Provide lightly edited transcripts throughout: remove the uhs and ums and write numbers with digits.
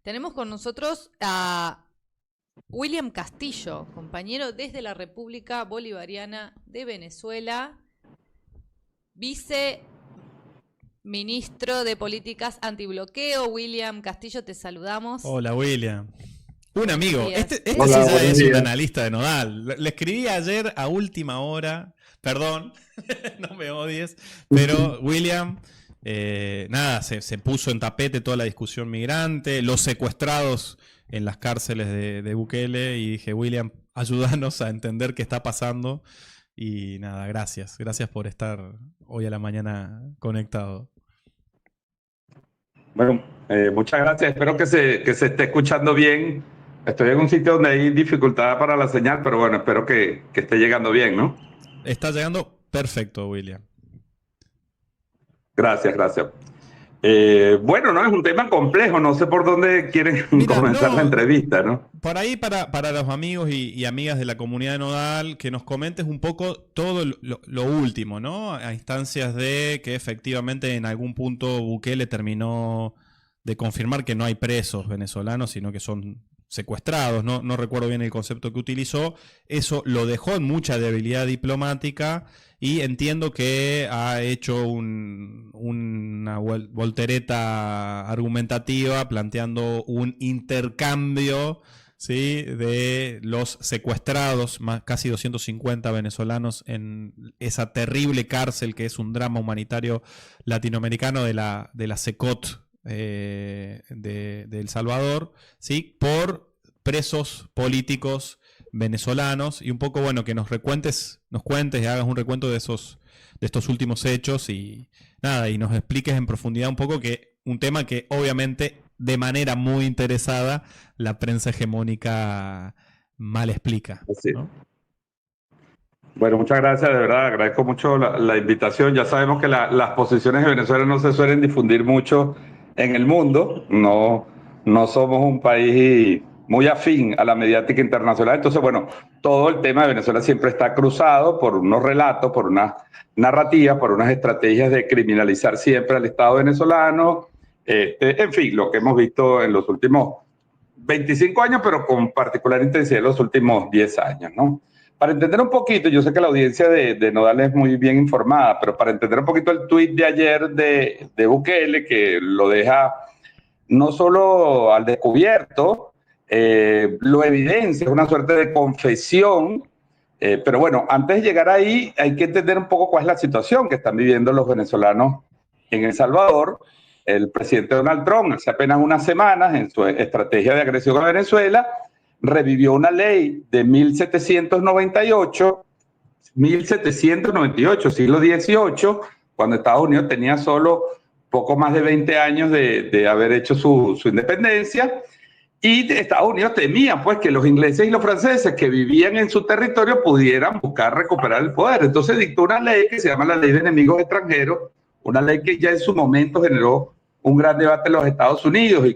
Tenemos con nosotros a William Castillo, compañero desde la República Bolivariana de Venezuela, viceministro de Políticas Antibloqueo. William Castillo, te saludamos. Hola, William. Un amigo. Este Hola, sí ya es días. un analista de Nodal. Le escribí ayer a última hora. Perdón, no me odies. Pero William, nada, se puso en tapete toda la discusión migrante, los secuestrados en las cárceles de Bukele. Y dije, William, ayúdanos a entender qué está pasando. Y nada, gracias. Gracias por estar hoy a la mañana conectado. Bueno, muchas gracias. Espero que se esté escuchando bien. Estoy en un sitio donde hay dificultad para la señal, pero bueno, espero que esté llegando bien, ¿no? Está llegando perfecto, William. Gracias, gracias. Bueno, no es un tema complejo. No sé por dónde quieren comenzar la entrevista, ¿no? Por ahí para los amigos y amigas de la comunidad de Nodal, que nos comentes un poco todo lo último, ¿no? A instancias de que efectivamente en algún punto Bukele terminó de confirmar que no hay presos venezolanos, sino que son secuestrados. No recuerdo bien el concepto que utilizó. Eso lo dejó en mucha debilidad diplomática y entiendo que ha hecho una voltereta argumentativa planteando un intercambio, ¿sí?, de los secuestrados, casi 250 venezolanos en esa terrible cárcel que es un drama humanitario latinoamericano de la SECOT de El Salvador, ¿sí?, por presos políticos venezolanos. Y un poco, bueno, que nos cuentes y hagas un recuento de estos últimos hechos y nada, y nos expliques en profundidad un poco un tema que obviamente de manera muy interesada la prensa hegemónica mal explica, ¿no? Bueno, muchas gracias, de verdad, agradezco mucho la invitación. Ya sabemos que las posiciones de Venezuela no se suelen difundir mucho en el mundo, no somos un país muy afín a la mediática internacional, entonces, bueno, todo el tema de Venezuela siempre está cruzado por unos relatos, por unas narrativas, por unas estrategias de criminalizar siempre al Estado venezolano, en fin, lo que hemos visto en los últimos 25 años, pero con particular intensidad en los últimos 10 años, ¿no? Para entender un poquito, yo sé que la audiencia de Nodal es muy bien informada, pero para entender un poquito el tuit de ayer de Bukele, que lo deja no solo al descubierto, lo evidencia, es una suerte de confesión, pero bueno, antes de llegar ahí hay que entender un poco cuál es la situación que están viviendo los venezolanos en El Salvador. El presidente Donald Trump, hace apenas unas semanas, en su estrategia de agresión a Venezuela, revivió una ley de 1798, siglo XVIII, cuando Estados Unidos tenía solo poco más de 20 años de haber hecho su independencia, y Estados Unidos temía pues que los ingleses y los franceses que vivían en su territorio pudieran buscar recuperar el poder. Entonces dictó una ley que se llama la Ley de Enemigos Extranjeros, una ley que ya en su momento generó un gran debate en los Estados Unidos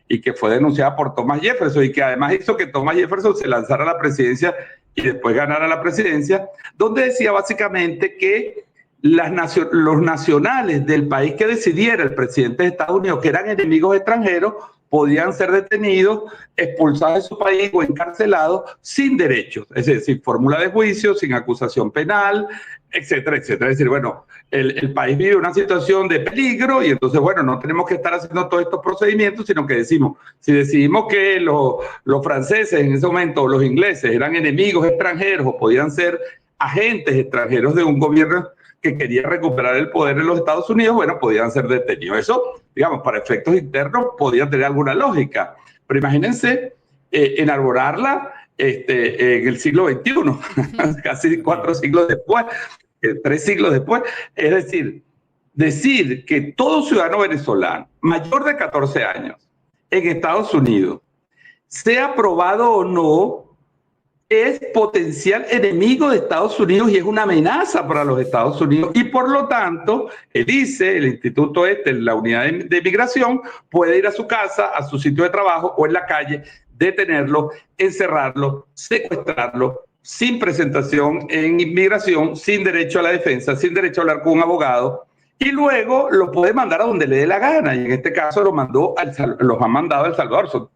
y que fue denunciada por Thomas Jefferson y que además hizo que Thomas Jefferson se lanzara a la presidencia y después ganara la presidencia, donde decía básicamente que los nacionales del país que decidiera el presidente de Estados Unidos, que eran enemigos extranjeros, podían ser detenidos, expulsados de su país o encarcelados sin derechos, es decir, sin fórmula de juicio, sin acusación penal, etcétera, etcétera. Es decir, bueno, el país vive una situación de peligro y entonces, bueno, no tenemos que estar haciendo todos estos procedimientos, sino que decimos, si decidimos que los franceses en ese momento o los ingleses eran enemigos extranjeros o podían ser agentes extranjeros de un gobierno que quería recuperar el poder en los Estados Unidos, bueno, podían ser detenidos. Eso, digamos, para efectos internos podía tener alguna lógica. Pero imagínense enarbolarla en el siglo XXI, casi 4 siglos después, 3 siglos después. Es decir que todo ciudadano venezolano mayor de 14 años en Estados Unidos, sea aprobado o no, es potencial enemigo de Estados Unidos y es una amenaza para los Estados Unidos y por lo tanto el ICE, el instituto la unidad de migración, puede ir a su casa, a su sitio de trabajo o en la calle, detenerlo, encerrarlo, secuestrarlo sin presentación en inmigración, sin derecho a la defensa, sin derecho a hablar con un abogado y luego lo puede mandar a donde le dé la gana. Y en este caso los han mandado a El Salvador. Son,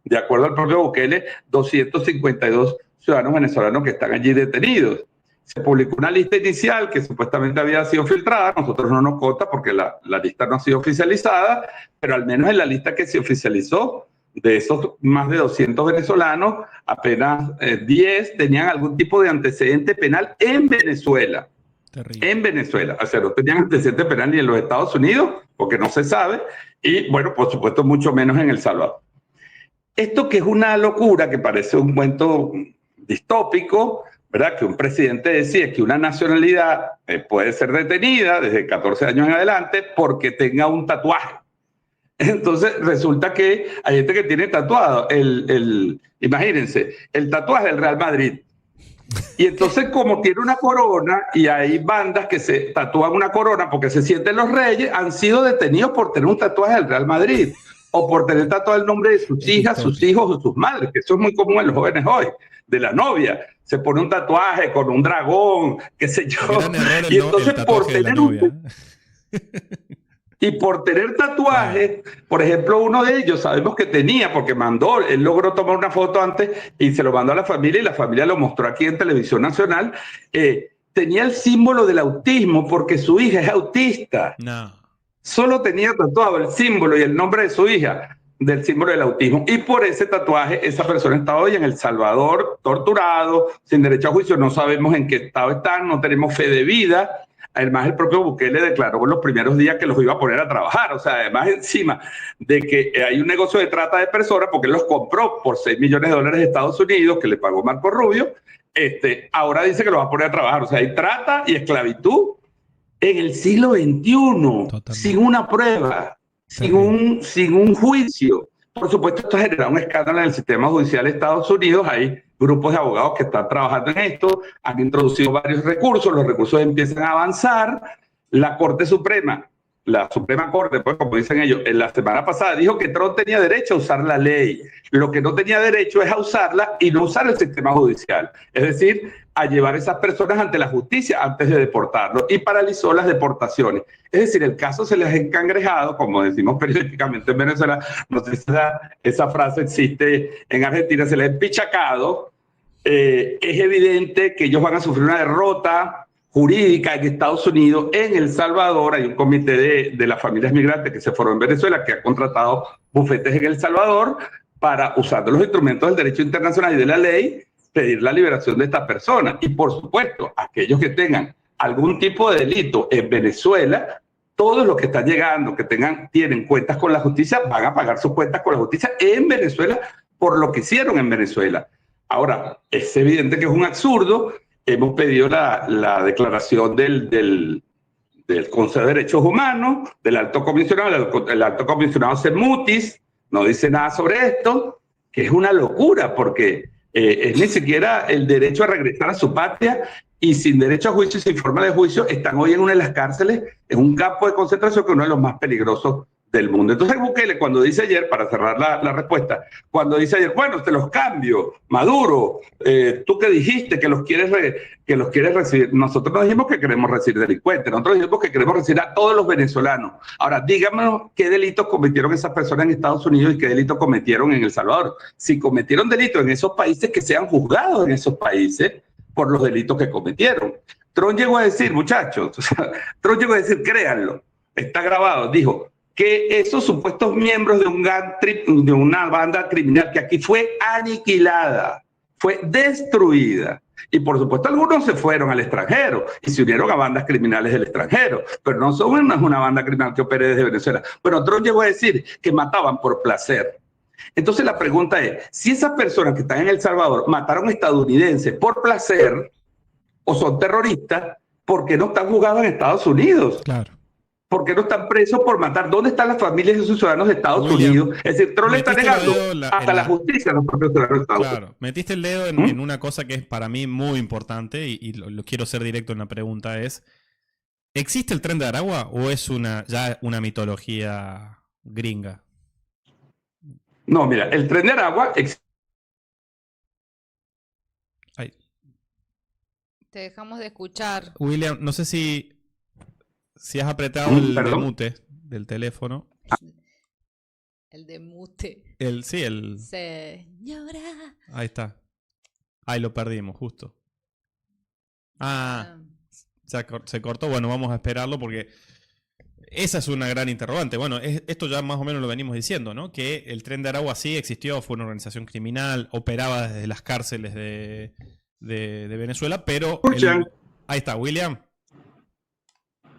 de acuerdo al propio Bukele, 252 ciudadanos venezolanos que están allí detenidos. Se publicó una lista inicial que supuestamente había sido filtrada. Nosotros no nos consta porque la lista no ha sido oficializada, pero al menos en la lista que se oficializó, de esos más de 200 venezolanos, apenas 10 tenían algún tipo de antecedente penal en Venezuela. Terrible. En Venezuela. O sea, no tenían antecedente penal ni en los Estados Unidos, porque no se sabe, y bueno, por supuesto, mucho menos en El Salvador. Esto que es una locura, que parece un cuento distópico, ¿verdad? Que un presidente decide que una nacionalidad puede ser detenida desde 14 años en adelante porque tenga un tatuaje. Entonces resulta que hay gente que tiene tatuado imagínense, el tatuaje del Real Madrid. Y entonces, como tiene una corona, y hay bandas que se tatúan una corona porque se sienten los reyes, han sido detenidos por tener un tatuaje del Real Madrid o por tener tatuado el nombre de sus hijas, sus hijos o sus madres, que eso es muy común en los jóvenes hoy, de la novia. Se pone un tatuaje con un dragón, qué sé yo. Y entonces, por tener y por tener tatuajes, por ejemplo, uno de ellos sabemos que tenía, porque él logró tomar una foto antes y se lo mandó a la familia, y la familia lo mostró aquí en Televisión Nacional, tenía el símbolo del autismo porque su hija es autista. No. Solo tenía tatuado el símbolo y el nombre de su hija del símbolo del autismo. Y por ese tatuaje, esa persona está hoy en El Salvador, torturado, sin derecho a juicio. No sabemos en qué estado están, no tenemos fe de vida. Además, el propio Bukele declaró en los primeros días que los iba a poner a trabajar. O sea, además, encima de que hay un negocio de trata de personas, porque él los compró por $6 millones de Estados Unidos, que le pagó Marco Rubio, ahora dice que los va a poner a trabajar. O sea, hay trata y esclavitud en el siglo XXI, totalmente, sin una prueba, sin un juicio. Por supuesto, esto ha generado un escándalo en el sistema judicial de Estados Unidos. Hay grupos de abogados que están trabajando en esto, han introducido varios recursos, los recursos empiezan a avanzar. La Corte Suprema, la Suprema Corte, pues, como dicen ellos, en la semana pasada dijo que Trump tenía derecho a usar la ley. Lo que no tenía derecho es a usarla y no usar el sistema judicial. Es decir, a llevar a esas personas ante la justicia antes de deportarlos, y paralizó las deportaciones. Es decir, el caso se les ha encangrejado, como decimos periodísticamente en Venezuela, no sé si esa frase existe en Argentina, se les ha empichacado. Es evidente que ellos van a sufrir una derrota jurídica en Estados Unidos. En El Salvador hay un comité de las familias migrantes que se formó en Venezuela, que ha contratado bufetes en El Salvador para, usando los instrumentos del derecho internacional y de la ley, pedir la liberación de estas personas. Y por supuesto, aquellos que tengan algún tipo de delito en Venezuela, todos los que están llegando, que tienen cuentas con la justicia, van a pagar sus cuentas con la justicia en Venezuela por lo que hicieron en Venezuela. Ahora, es evidente que es un absurdo. Hemos pedido la declaración del Consejo de Derechos Humanos, del Alto Comisionado, el Alto Comisionado Sermutis, no dice nada sobre esto, que es una locura, porque es ni siquiera el derecho a regresar a su patria, y sin derecho a juicio y sin forma de juicio están hoy en una de las cárceles, en un campo de concentración que es uno de los más peligrosos del mundo. Entonces Bukele, cuando dice ayer, para cerrar la respuesta, cuando dice ayer, bueno, te los cambio, Maduro, tú que dijiste que los quieres recibir, nosotros no dijimos que queremos recibir delincuentes, nosotros dijimos que queremos recibir a todos los venezolanos. Ahora, díganos qué delitos cometieron esas personas en Estados Unidos y qué delitos cometieron en El Salvador. Si cometieron delitos en esos países, que sean juzgados en esos países por los delitos que cometieron. Trump llegó a decir, muchachos, Trump llegó a decir, créanlo, está grabado, dijo que esos supuestos miembros de una banda criminal que aquí fue aniquilada, fue destruida. Y por supuesto algunos se fueron al extranjero y se unieron a bandas criminales del extranjero, pero no es una banda criminal que opere desde Venezuela. Pero Trump llegó a decir que mataban por placer. Entonces la pregunta es, si esas personas que están en El Salvador mataron estadounidenses por placer o son terroristas, ¿por qué no están juzgados en Estados Unidos? Claro. ¿Por qué no están presos por matar? ¿Dónde están las familias de esos ciudadanos de Estados Unidos? Es decir, Trump le está negando hasta la justicia a los propios ciudadanos de Estados Unidos. Claro, metiste el dedo en una cosa que es para mí muy importante, y lo quiero ser directo en la pregunta, es ¿existe el Tren de Aragua o es ya una mitología gringa? No, mira, el Tren de Aragua Te dejamos de escuchar. William, no sé si Si has apretado el Perdón. demute del teléfono. El de mute. Sí, Señora. ahí está. Ahí lo perdimos, justo. Se cortó. Bueno, vamos a esperarlo porque esa es una gran interrogante. Bueno, esto ya más o menos lo venimos diciendo, ¿no? Que el Tren de Aragua sí existió, fue una organización criminal, operaba desde las cárceles de Venezuela, pero... Ahí está, William.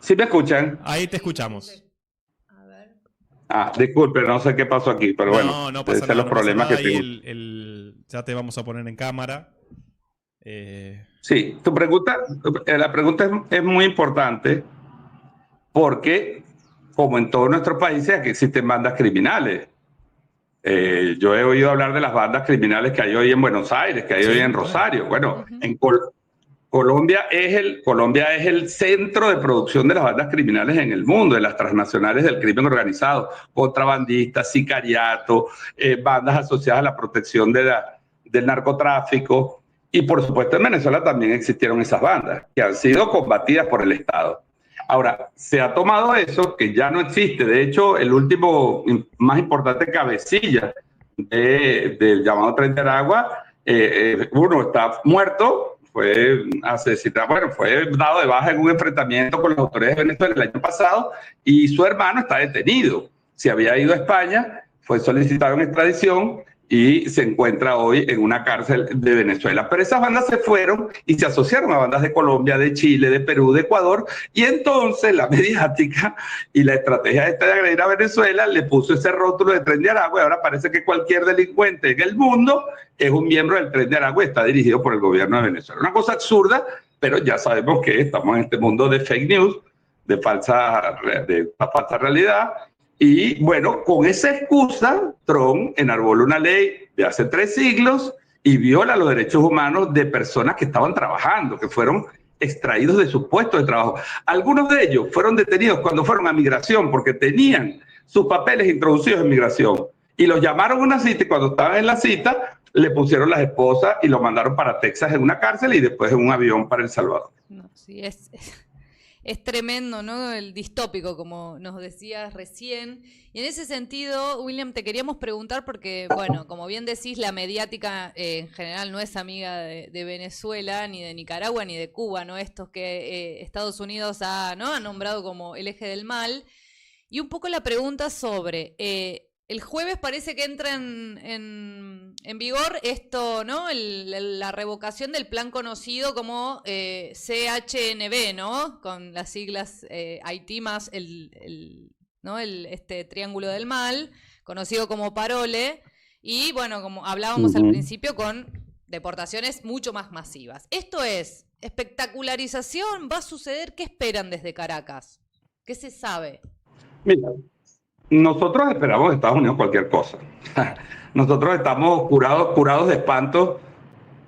¿Sí me escuchan? Ahí te escuchamos. A ver. Disculpe, no sé qué pasó aquí, pero bueno, no pasa nada, los problemas que tengo. Ya te vamos a poner en cámara. Sí, la pregunta es muy importante porque, como en todos nuestros países, aquí existen bandas criminales. Yo he oído hablar de las bandas criminales que hay hoy en Buenos Aires, que hay hoy en Rosario. Bueno, en Colombia es el centro de producción de las bandas criminales en el mundo, de las transnacionales del crimen organizado, contrabandistas, sicariato, bandas asociadas a la protección del narcotráfico. Y por supuesto en Venezuela también existieron esas bandas que han sido combatidas por el Estado. Ahora, se ha tomado eso, que ya no existe. De hecho, el último más importante cabecilla del llamado Tren de Aragua, uno está muerto, fue asesinado, bueno, fue dado de baja en un enfrentamiento con las autoridades de Venezuela el año pasado, y su hermano está detenido. Se había ido a España, fue solicitado en extradición y se encuentra hoy en una cárcel de Venezuela. Pero esas bandas se fueron y se asociaron a bandas de Colombia, de Chile, de Perú, de Ecuador, y entonces la mediática y la estrategia esta de agredir a Venezuela le puso ese rótulo de Tren de Aragua, y ahora parece que cualquier delincuente en el mundo es un miembro del Tren de Aragua y está dirigido por el gobierno de Venezuela. Una cosa absurda, pero ya sabemos que estamos en este mundo de fake news, de falsa realidad. Y bueno, con esa excusa, Trump enarbola una ley de hace 3 siglos y viola los derechos humanos de personas que estaban trabajando, que fueron extraídos de sus puestos de trabajo. Algunos de ellos fueron detenidos cuando fueron a migración porque tenían sus papeles introducidos en migración y los llamaron a una cita, y cuando estaban en la cita le pusieron las esposas y los mandaron para Texas en una cárcel y después en un avión para El Salvador. No, sí, es tremendo, ¿no? El distópico, como nos decías recién. Y en ese sentido, William, te queríamos preguntar porque, bueno, como bien decís, la mediática en general no es amiga de Venezuela, ni de Nicaragua, ni de Cuba, ¿no? Estos que Estados Unidos ha nombrado como el eje del mal. Y un poco la pregunta sobre... el jueves parece que entra en vigor esto, ¿no? La revocación del plan conocido como CHNB, ¿no? Con las siglas Haití más este triángulo del mal, conocido como Parole. Y bueno, como hablábamos al principio, con deportaciones mucho más masivas. Esto es espectacularización, ¿va a suceder? ¿Qué esperan desde Caracas? ¿Qué se sabe? Mira, nosotros esperamos de Estados Unidos cualquier cosa. Nosotros estamos curados de espanto,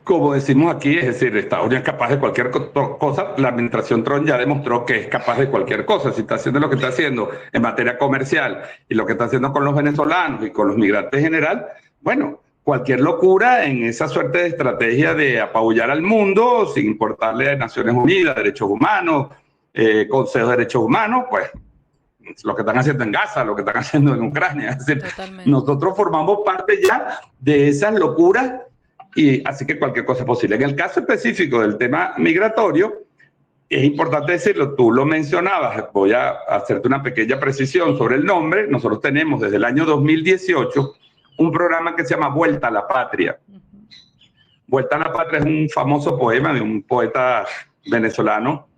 como decimos aquí, es decir, Estados Unidos es capaz de cualquier cosa. La administración Trump ya demostró que es capaz de cualquier cosa. Si está haciendo lo que está haciendo en materia comercial y lo que está haciendo con los venezolanos y con los migrantes en general, bueno, cualquier locura en esa suerte de estrategia de apabullar al mundo sin importarle a Naciones Unidas, derechos humanos, Consejo de Derechos Humanos, pues lo que están haciendo en Gaza, lo que están haciendo en Ucrania. Es decir, nosotros formamos parte ya de esas locuras, y así que cualquier cosa es posible. En el caso específico del tema migratorio, es importante decirlo, tú lo mencionabas, voy a hacerte una pequeña precisión sobre el nombre. Nosotros tenemos desde el año 2018 un programa que se llama Vuelta a la Patria. Vuelta a la Patria es un famoso poema de un poeta venezolano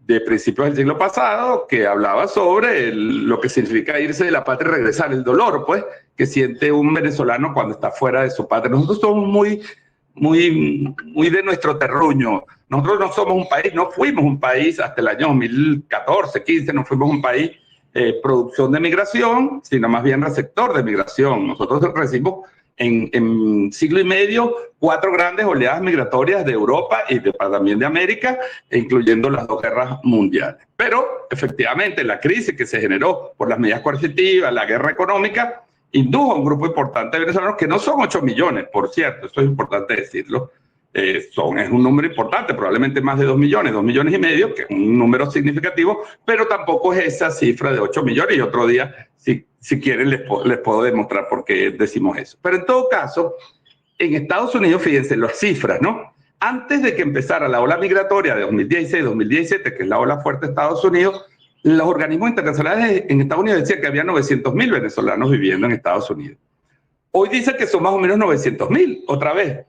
de principios del siglo pasado, que hablaba sobre lo que significa irse de la patria y regresar, el dolor, pues, que siente un venezolano cuando está fuera de su patria. Nosotros somos muy de nuestro terruño. Nosotros no somos un país, no fuimos un país hasta el año 2014, 15, no fuimos un país producción de migración, sino más bien receptor de migración. Nosotros recibimos en siglo y medio 4 grandes oleadas migratorias de Europa y también de América, incluyendo las 2 guerras mundiales. Pero efectivamente la crisis que se generó por las medidas coercitivas, la guerra económica, indujo a un grupo importante de venezolanos, que no son 8 millones, por cierto, esto es importante decirlo, es un número importante, probablemente más de 2 millones, 2 millones y medio, que es un número significativo, pero tampoco es esa cifra de 8 millones. Y otro día, si quieren, les puedo demostrar por qué decimos eso. Pero en todo caso, en Estados Unidos, fíjense las cifras, ¿no? Antes de que empezara la ola migratoria de 2016-2017, que es la ola fuerte de Estados Unidos, los organismos internacionales en Estados Unidos decían que había 900.000 venezolanos viviendo en Estados Unidos. Hoy dicen que son más o menos 900.000, otra vez,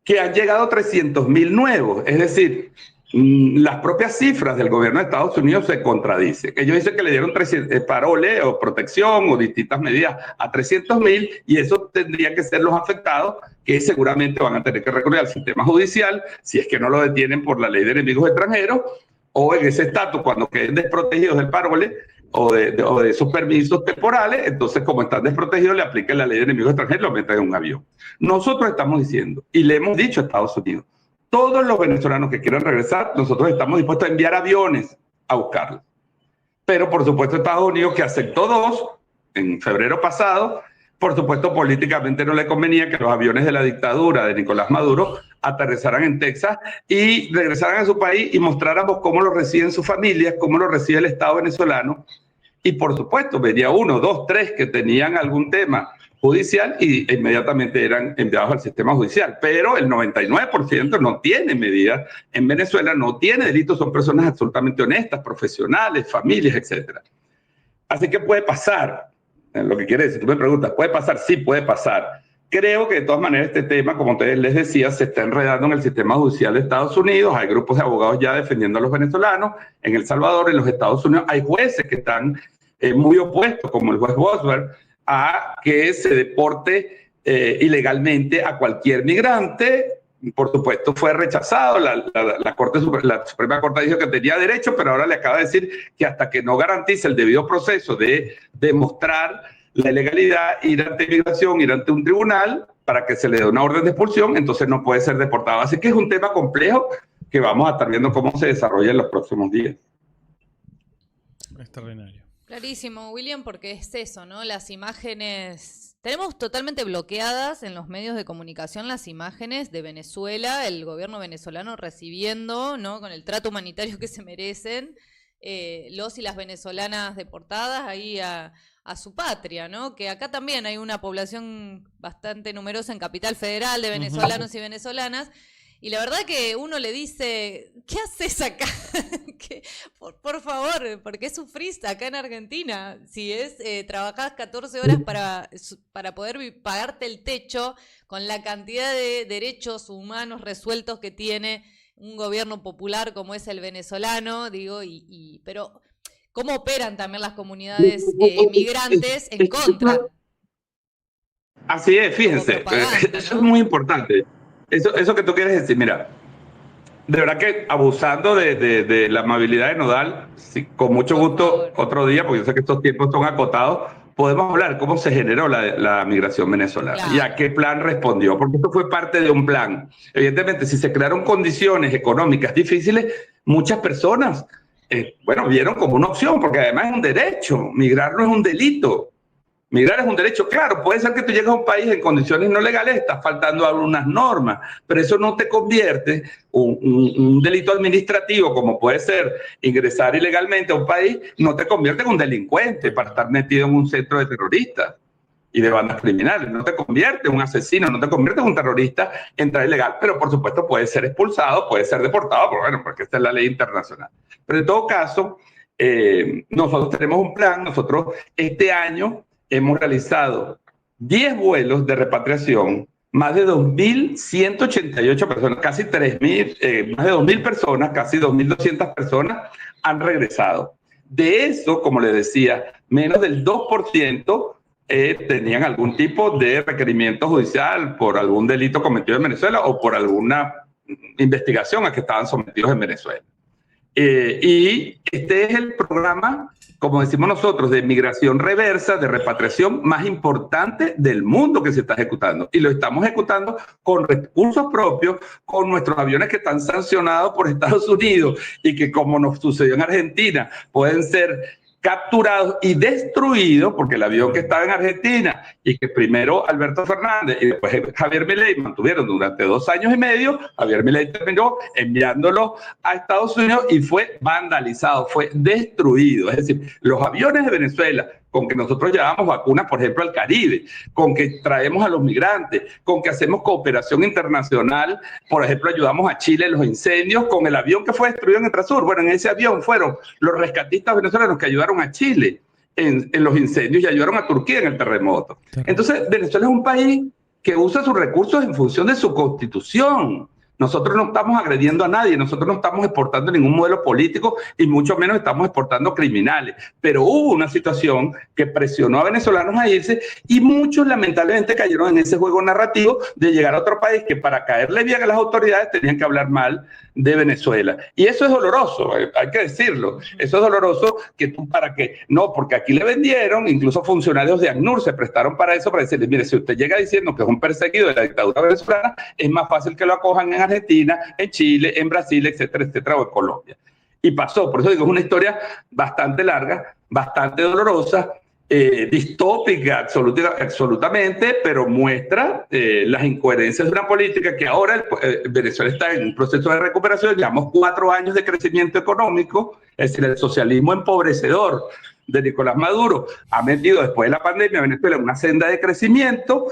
que han llegado 300.000 nuevos. Es decir, las propias cifras del gobierno de Estados Unidos se contradicen. Ellos dicen que le dieron parole o protección o distintas medidas a 300.000 y eso tendría que ser los afectados que seguramente van a tener que recurrir al sistema judicial si es que no lo detienen por la ley de enemigos extranjeros o en ese estatus cuando queden desprotegidos del parole o de esos permisos temporales, entonces como están desprotegidos le aplican la ley de enemigos extranjeros y lo meten en un avión. Nosotros estamos diciendo, y le hemos dicho a Estados Unidos, todos los venezolanos que quieran regresar, nosotros estamos dispuestos a enviar aviones a buscarlos. Pero por supuesto Estados Unidos, que aceptó 2 en febrero pasado, por supuesto políticamente no le convenía que los aviones de la dictadura de Nicolás Maduro aterrizaran en Texas y regresaran a su país y mostráramos cómo lo reciben sus familias, cómo lo recibe el Estado venezolano. Y por supuesto, venía 1, 2, 3 que tenían algún tema judicial y inmediatamente eran enviados al sistema judicial. Pero el 99% no tiene medidas en Venezuela, no tiene delitos, son personas absolutamente honestas, profesionales, familias, etc. Así que puede pasar, lo que quiere decir, tú me preguntas, ¿puede pasar? Sí, puede pasar. Creo que de todas maneras este tema, como ustedes les decía, se está enredando en el sistema judicial de Estados Unidos. Hay grupos de abogados ya defendiendo a los venezolanos. En El Salvador, en los Estados Unidos, hay jueces que están muy opuestos, como el juez Boswell, a que se deporte ilegalmente a cualquier migrante. Por supuesto, fue rechazado. La Suprema Corte dijo que tenía derecho, pero ahora le acaba de decir que hasta que no garantice el debido proceso de demostrar la ilegalidad, ir ante migración, ir ante un tribunal para que se le dé una orden de expulsión, entonces no puede ser deportado. Así que es un tema complejo que vamos a estar viendo cómo se desarrolla en los próximos días. Extraordinario. Clarísimo, William, porque es eso, ¿no? Las imágenes... Tenemos totalmente bloqueadas en los medios de comunicación las imágenes de Venezuela, el gobierno venezolano recibiendo, ¿no? Con el trato humanitario que se merecen, los y las venezolanas deportadas ahí a su patria, ¿no? Que acá también hay una población bastante numerosa en Capital Federal de venezolanos y venezolanas. Y la verdad que uno le dice, ¿qué haces acá? Por favor, ¿por qué sufrís acá en Argentina? Si trabajás 14 horas para poder pagarte el techo con la cantidad de derechos humanos resueltos que tiene un gobierno popular como es el venezolano, digo, pero ¿cómo operan también las comunidades migrantes en contra? Así es, fíjense, eso es muy importante. Eso que tú quieres decir, mira, de verdad que abusando de la amabilidad de Nodal, sí, con mucho gusto otro día, porque yo sé que estos tiempos son acotados, podemos hablar cómo se generó la migración venezolana, claro, y a qué plan respondió, porque esto fue parte de un plan. Evidentemente, si se crearon condiciones económicas difíciles, muchas personas, vieron como una opción, porque además es un derecho, migrar no es un delito. Migrar es un derecho, claro, puede ser que tú llegues a un país en condiciones no legales, estás faltando algunas normas, pero eso no te convierte un delito administrativo, como puede ser ingresar ilegalmente a un país, no te convierte en un delincuente para estar metido en un centro de terroristas y de bandas criminales, no te convierte en un asesino, no te convierte en un terrorista, entrar ilegal, pero por supuesto puede ser expulsado, puede ser deportado, porque esta es la ley internacional. Pero en todo caso, nosotros tenemos un plan, nosotros este año hemos realizado 10 vuelos de repatriación, más de 2.188 personas, casi 3.000, más de 2.000 personas, casi 2.200 personas han regresado. De eso, como les decía, menos del 2% tenían algún tipo de requerimiento judicial por algún delito cometido en Venezuela o por alguna investigación a que estaban sometidos en Venezuela. Y este es el programa, como decimos nosotros, de migración reversa, de repatriación más importante del mundo que se está ejecutando. Y lo estamos ejecutando con recursos propios, con nuestros aviones que están sancionados por Estados Unidos y que, como nos sucedió en Argentina, pueden ser capturados y destruidos, porque el avión que estaba en Argentina y que primero Alberto Fernández y después Javier Milei mantuvieron durante 2 años y medio, Javier Milei terminó enviándolo a Estados Unidos y fue vandalizado, fue destruido. Es decir, los aviones de Venezuela, con que nosotros llevamos vacunas, por ejemplo, al Caribe, con que traemos a los migrantes, con que hacemos cooperación internacional, por ejemplo, ayudamos a Chile en los incendios, con el avión que fue destruido en Entrasur. Bueno, en ese avión fueron los rescatistas venezolanos que ayudaron a Chile en los incendios y ayudaron a Turquía en el terremoto. Entonces, Venezuela es un país que usa sus recursos en función de su constitución. Nosotros no estamos agrediendo a nadie, nosotros no estamos exportando ningún modelo político y mucho menos estamos exportando criminales. Pero hubo una situación que presionó a venezolanos a irse y muchos lamentablemente cayeron en ese juego narrativo de llegar a otro país que para caerle bien a las autoridades tenían que hablar mal de Venezuela. Y eso es doloroso, hay que decirlo. Eso es doloroso que tú para qué. No, porque aquí le vendieron, incluso funcionarios de ACNUR se prestaron para eso, para decirle, mire, si usted llega diciendo que es un perseguido de la dictadura venezolana, es más fácil que lo acojan en Argentina, en Chile, en Brasil, etcétera, etcétera, o en Colombia. Y pasó, por eso digo, es una historia bastante larga, bastante dolorosa, distópica absolutamente, pero muestra las incoherencias de una política que ahora Venezuela está en un proceso de recuperación. Llevamos 4 años de crecimiento económico, es decir, el socialismo empobrecedor de Nicolás Maduro ha metido después de la pandemia a Venezuela en una senda de crecimiento.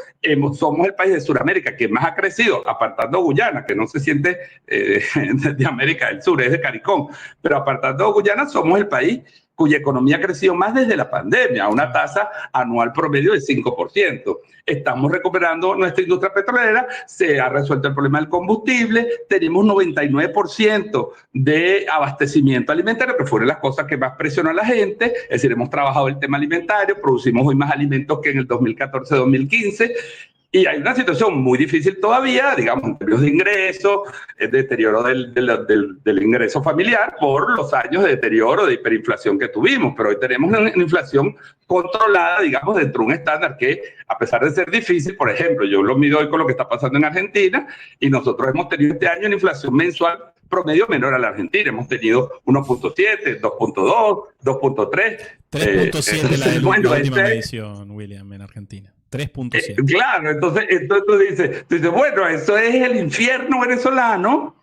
Somos el país de Sudamérica que más ha crecido, apartando Guyana, que no se siente de América del Sur, es de CARICOM, pero apartando Guyana somos el país cuya economía ha crecido más desde la pandemia, a una tasa anual promedio del 5%. Estamos recuperando nuestra industria petrolera, se ha resuelto el problema del combustible, tenemos 99% de abastecimiento alimentario, que fueron las cosas que más presionó a la gente. Es decir, hemos trabajado el tema alimentario, producimos hoy más alimentos que en el 2014-2015, y hay una situación muy difícil todavía, digamos, en términos de ingresos, el deterioro del ingreso familiar por los años de deterioro, de hiperinflación que tuvimos. Pero hoy tenemos una inflación controlada, digamos, dentro de un estándar que, a pesar de ser difícil, por ejemplo, yo lo mido hoy con lo que está pasando en Argentina, y nosotros hemos tenido este año una inflación mensual promedio menor a la Argentina. Hemos tenido 1.7, 2.2, 2.3. 3.7 la última medición, William, en Argentina. 3.7. Claro, entonces tú dices, bueno, eso es el infierno venezolano,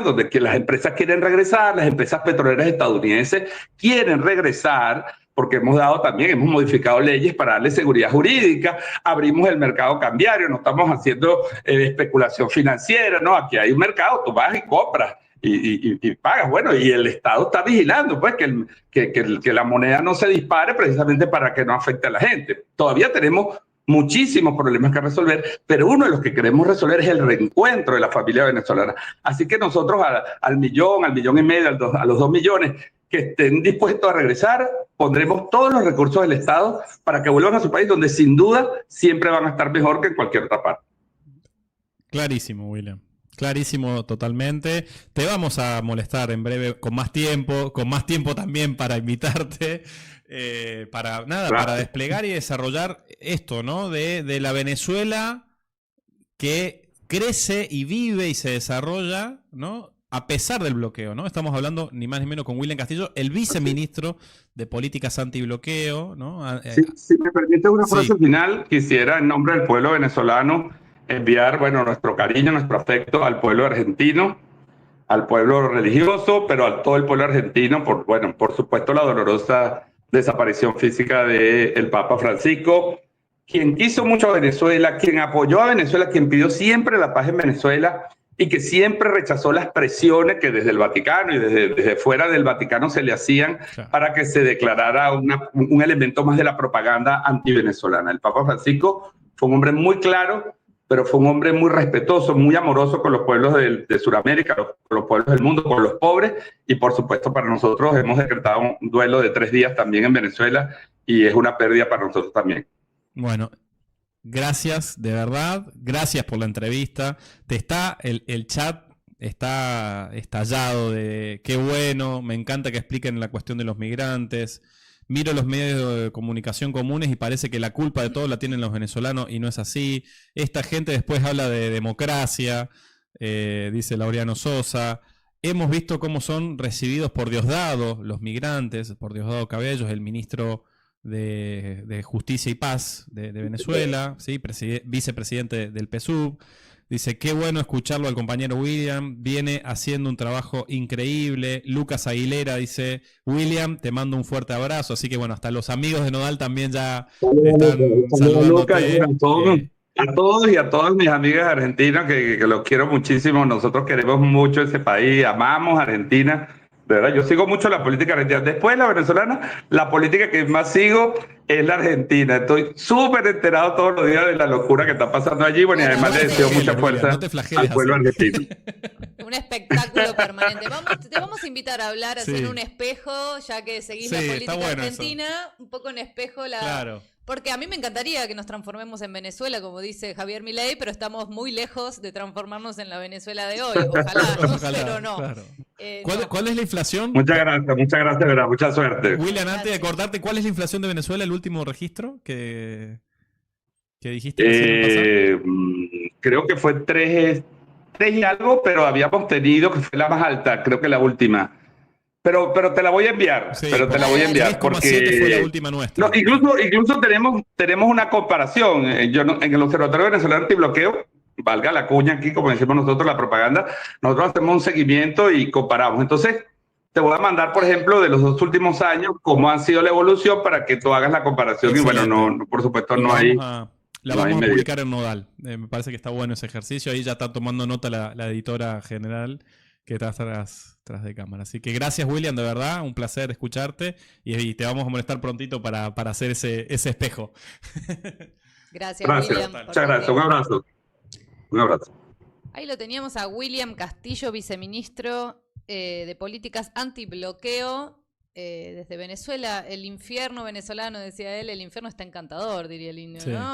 donde que las empresas quieren regresar, las empresas petroleras estadounidenses quieren regresar, porque hemos modificado leyes para darle seguridad jurídica, abrimos el mercado cambiario, no estamos haciendo especulación financiera, no, aquí hay un mercado, tú vas y compras y pagas. Bueno, y el Estado está vigilando pues que la moneda no se dispare, precisamente para que no afecte a la gente. Todavía tenemos muchísimos problemas que resolver, pero uno de los que queremos resolver es el reencuentro de la familia venezolana. Así que nosotros al millón y medio, a los 2 millones que estén dispuestos a regresar, pondremos todos los recursos del Estado para que vuelvan a su país, donde sin duda siempre van a estar mejor que en cualquier otra parte. Clarísimo, William. Clarísimo totalmente. Te vamos a molestar en breve con más tiempo también para invitarte, para desplegar y desarrollar esto, ¿no? De la Venezuela que crece y vive y se desarrolla, ¿no? A pesar del bloqueo, ¿no? Estamos hablando ni más ni menos con William Castillo, el viceministro de Políticas Antibloqueo, ¿no? Si me permite una frase final, quisiera en nombre del pueblo venezolano enviar, nuestro cariño, nuestro afecto al pueblo argentino, al pueblo religioso, pero a todo el pueblo argentino, por supuesto, la dolorosa desaparición física del Papa Francisco, quien quiso mucho a Venezuela, quien apoyó a Venezuela, quien pidió siempre la paz en Venezuela y que siempre rechazó las presiones que desde el Vaticano y desde fuera del Vaticano se le hacían para que se declarara un elemento más de la propaganda antivenezolana. El Papa Francisco fue un hombre muy claro, pero fue un hombre muy respetuoso, muy amoroso con los pueblos de Sudamérica, con los pueblos del mundo, con los pobres, y por supuesto para nosotros hemos decretado un duelo de 3 días también en Venezuela, y es una pérdida para nosotros también. Bueno, gracias, de verdad, gracias por la entrevista. El chat está estallado de qué bueno, me encanta que expliquen la cuestión de los migrantes. Miro los medios de comunicación comunes y parece que la culpa de todo la tienen los venezolanos y no es así. Esta gente después habla de democracia, dice Laureano Sosa. hemos visto cómo son recibidos por Diosdado los migrantes, por Diosdado Cabellos, el ministro de Justicia y Paz de Venezuela, ¿sí? Vicepresidente del PSUV. Dice, qué bueno escucharlo al compañero William, viene haciendo un trabajo increíble. Lucas Aguilera dice, William, te mando un fuerte abrazo. Así que bueno, hasta los amigos de Nodal también ya están saludándote. A todos y a todas mis amigas argentinas, que los quiero muchísimo. Nosotros queremos mucho ese país, amamos Argentina. De verdad, yo sigo mucho la política argentina. Después de la venezolana, la política que más sigo es la argentina. Estoy súper enterado todos los días de la locura que está pasando allí. Bueno, y además le deseo mucha fuerza al pueblo argentino. Un espectáculo permanente. Te vamos a invitar a hablar, a hacer un espejo, ya que seguís la política argentina, un poco en espejo la... Claro. Porque a mí me encantaría que nos transformemos en Venezuela, como dice Javier Milei, pero estamos muy lejos de transformarnos en la Venezuela de hoy. Ojalá, pero no. Claro. No. ¿Cuál es la inflación? Muchas gracias, verdad. Mucha suerte. William, antes de cortarte, ¿cuál es la inflación de Venezuela, el último registro que dijiste? Creo que fue 3 y algo, pero habíamos tenido que fue la más alta, creo que la última. Pero te la voy a enviar, Sí, te la voy a enviar. 3,7 porque fue la última nuestra. No, incluso tenemos una comparación. En el Observatorio Venezolano Antibloqueo, valga la cuña aquí, como decimos nosotros, la propaganda, nosotros hacemos un seguimiento y comparamos. Entonces, te voy a mandar, por ejemplo, de los 2 últimos años, cómo ha sido la evolución para que tú hagas la comparación. Excelente. Y bueno, no, por supuesto, no hay... La vamos a publicar en Nodal. Me parece que está bueno ese ejercicio. Ahí ya está tomando nota la editora general que está tras de cámara. Así que gracias, William, de verdad. Un placer escucharte. Y te vamos a molestar prontito para hacer ese espejo. Gracias, William. Muchas gracias. Un abrazo. Ahí lo teníamos a William Castillo, viceministro de Políticas Antibloqueo. Desde Venezuela, el infierno venezolano, decía él, el infierno está encantador, diría el indio, ¿no?